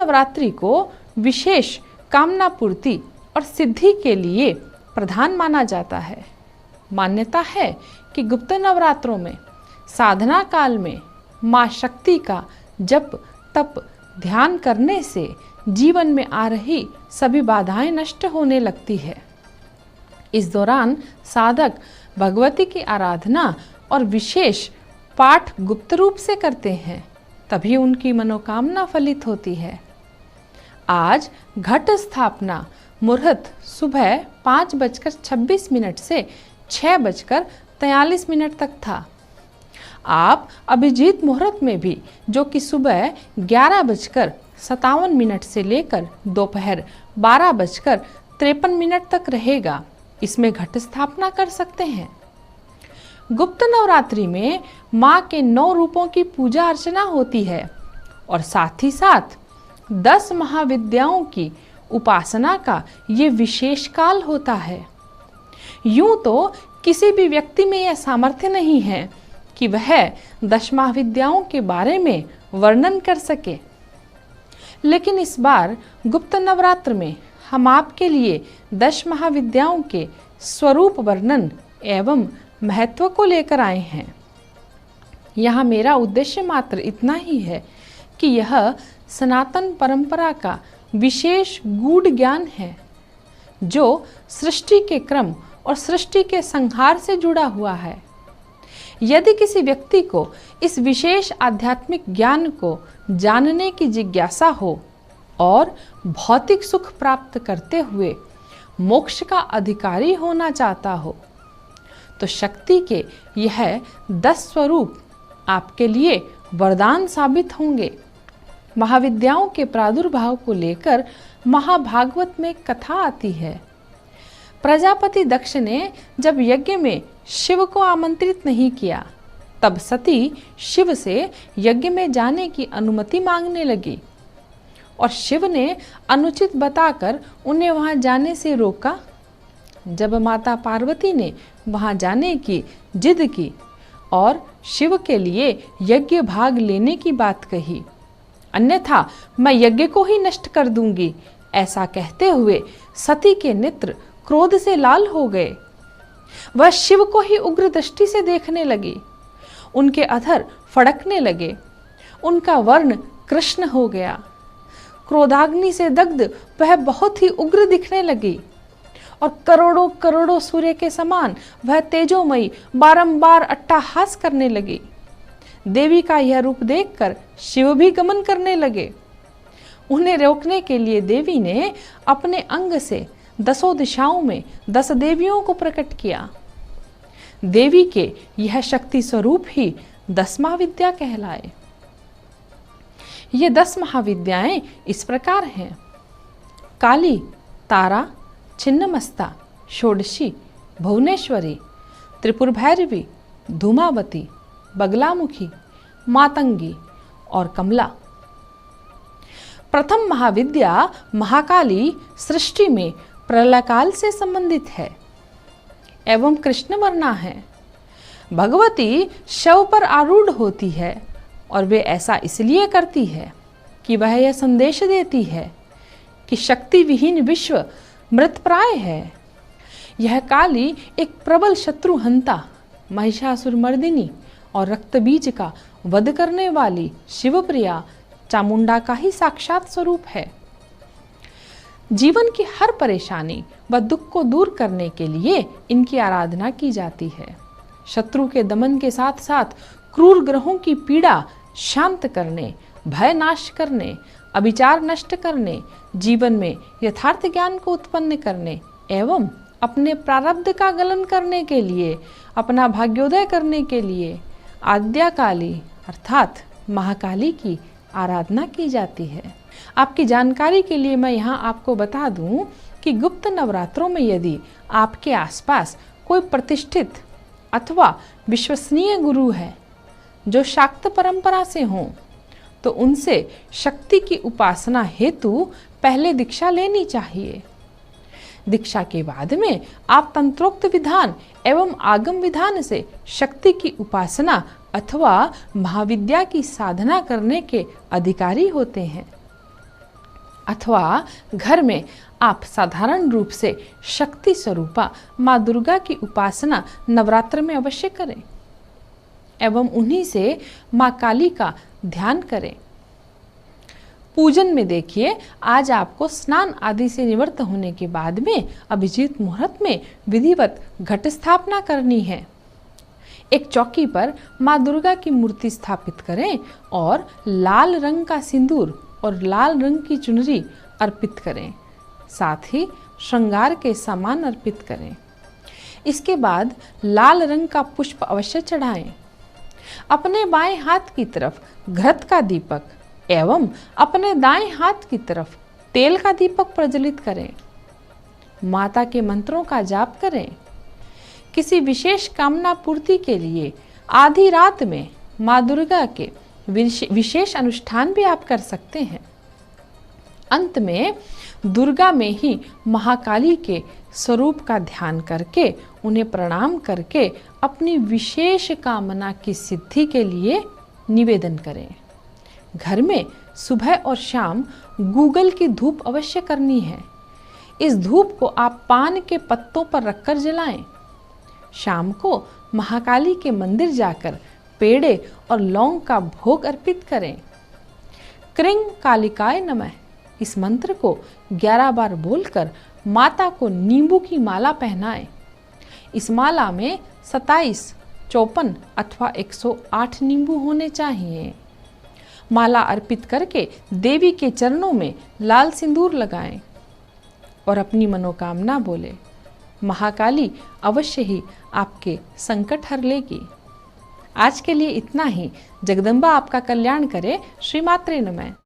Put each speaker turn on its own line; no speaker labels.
नवरात्रि को विशेष कामना पूर्ति और सिद्धि के लिए प्रधान माना जाता है। मान्यता है कि गुप्त नवरात्रों में साधना काल में माँ शक्ति का जप तप ध्यान करने से जीवन में आ रही सभी बाधाएं नष्ट होने लगती है। इस दौरान साधक भगवती की आराधना और विशेष पाठ गुप्त रूप से करते हैं, तभी उनकी मनोकामना फलित होती है। आज घट स्थापना मुहूर्त सुबह 5:26 से 6:43 तक था। आप अभिजीत मुहूर्त में भी, जो कि सुबह 11:57 से लेकर दोपहर 12:53 तक रहेगा, इसमें घट स्थापना कर सकते हैं। गुप्त नवरात्रि में माँ के 9 रूपों की पूजा अर्चना होती है और साथ ही साथ 10 महाविद्याओं की उपासना का ये विशेष काल होता है। यूं तो किसी भी व्यक्ति में यह सामर्थ्य नहीं है कि वह 10 महाविद्याओं के बारे में वर्णन कर सके, लेकिन इस बार गुप्त नवरात्र में हम आपके लिए 10 महाविद्याओं के स्वरूप वर्णन एवं महत्व को लेकर आए हैं। यहाँ मेरा उद्देश्य मात्र इतना ही है कि यह सनातन परंपरा का विशेष गूढ़ ज्ञान है, जो सृष्टि के क्रम और सृष्टि के संहार से जुड़ा हुआ है। यदि किसी व्यक्ति को इस विशेष आध्यात्मिक ज्ञान को जानने की जिज्ञासा हो और भौतिक सुख प्राप्त करते हुए मोक्ष का अधिकारी होना चाहता हो, तो शक्ति के यह 10 स्वरूप आपके लिए वरदान साबित होंगे। महाविद्याओं के प्रादुर्भाव को लेकर महाभागवत में कथा आती है। प्रजापति दक्ष ने जब यज्ञ में शिव को आमंत्रित नहीं किया, तब सती शिव से यज्ञ में जाने की अनुमति मांगने लगी और शिव ने अनुचित बताकर उन्हें वहां जाने से रोका। जब माता पार्वती ने वहां जाने की जिद की और शिव के लिए यज्ञ भाग लेने की बात कही, अन्यथा मैं यज्ञ को ही नष्ट कर दूंगी, ऐसा कहते हुए सती के नेत्र क्रोध से लाल हो गए। वह शिव को ही उग्र दृष्टि से देखने लगी। उनके अधर फड़कने लगे, उनका वर्ण कृष्ण हो गया। क्रोधाग्नि से दग्ध वह बहुत ही उग्र दिखने लगी और करोड़ों करोड़ों सूर्य के समान वह तेजोमयी बारंबार अट्टहास करने लगी। देवी का यह रूप देखकर शिव भी गमन करने लगे। उन्हें रोकने के लिए देवी ने अपने अंग से 10 दिशाओं में 10 देवियों को प्रकट किया। देवी के यह शक्ति स्वरूप ही 10 महाविद्या कहलाए। ये 10 महाविद्याएं इस प्रकार हैं: काली, तारा, छिन्नमस्ता, षोडशी, भुवनेश्वरी, त्रिपुर भैरवी, धूमावती, बगलामुखी, मातंगी और कमला। प्रथम महाविद्या महाकाली सृष्टि में प्रलय काल से संबंधित है एवं कृष्ण वर्णा है। भगवती शव पर आरूढ़ होती है और वे ऐसा इसलिए करती है कि वह यह संदेश देती है कि शक्ति विहीन विश्व मृतप्राय है। यह काली एक प्रबल शत्रुहंता, महिषासुरमर्दिनी और रक्तबीज का वध करने वाली शिवप्रिया चामुंडा का ही साक्षात स्वरूप है। जीवन की हर परेशानी व दुख को दूर करने के लिए इनकी आराधना की जाती है। शत्रु के दमन के साथ साथ क्रूर ग्रहों की पीड़ा शांत करने, भय नाश करने, अविचार नष्ट करने, जीवन में यथार्थ ज्ञान को उत्पन्न करने एवं अपने प्रारब्ध का गलन करने के लिए, अपना भाग्योदय करने के लिए आद्या काली अर्थात महाकाली की आराधना की जाती है। आपकी जानकारी के लिए मैं यहाँ आपको बता दूं कि गुप्त नवरात्रों में यदि आपके आसपास कोई प्रतिष्ठित अथवा विश्वसनीय गुरु है जो शाक्त परंपरा से हों, तो उनसे शक्ति की उपासना हेतु पहले दीक्षा लेनी चाहिए। दीक्षा के बाद में आप तंत्रोक्त विधान एवं आगम विधान से शक्ति की उपासना अथवा महाविद्या की साधना करने के अधिकारी होते हैं। अथवा घर में आप साधारण रूप से शक्ति स्वरूपा माँ दुर्गा की उपासना नवरात्र में अवश्य करें एवं उन्हीं से माँ काली का ध्यान करें। पूजन में देखिए, आज आपको स्नान आदि से निवृत्त होने के बाद में अभिजीत मुहूर्त में विधिवत घट स्थापना करनी है। एक चौकी पर माँ दुर्गा की मूर्ति स्थापित करें और लाल रंग का सिंदूर और लाल रंग की चुनरी अर्पित करें, साथ ही श्रृंगार के सामान अर्पित करें। इसके बाद लाल रंग का पुष्प अवश्य चढ़ाएं। अपने बाएं हाथ की तरफ घृत का दीपक एवं अपने दाएं हाथ की तरफ तेल का दीपक प्रज्वलित करें। माता के मंत्रों का जाप करें। किसी विशेष कामना पूर्ति के लिए आधी रात में माँ दुर्गा के विशेष अनुष्ठान भी आप कर सकते हैं। अंत में दुर्गा में ही महाकाली के स्वरूप का ध्यान करके उन्हें प्रणाम करके अपनी विशेष कामना की सिद्धि के लिए निवेदन करें। घर में सुबह और शाम गूगल की धूप अवश्य करनी है। इस धूप को आप पान के पत्तों पर रखकर जलाएं। शाम को महाकाली के मंदिर जाकर पेड़े और लौंग का भोग अर्पित करें। क्रीं कालिकाय नमः इस मंत्र को 11 बार बोलकर माता को नींबू की माला पहनाएं। इस माला में 27, 54 अथवा 108 नींबू होने चाहिए। माला अर्पित करके देवी के चरणों में लाल सिंदूर लगाएं और अपनी मनोकामना बोले। महाकाली अवश्य ही आपके संकट हर लेगी। आज के लिए इतना ही। जगदम्बा आपका कल्याण करे। श्री मात्रे नमः।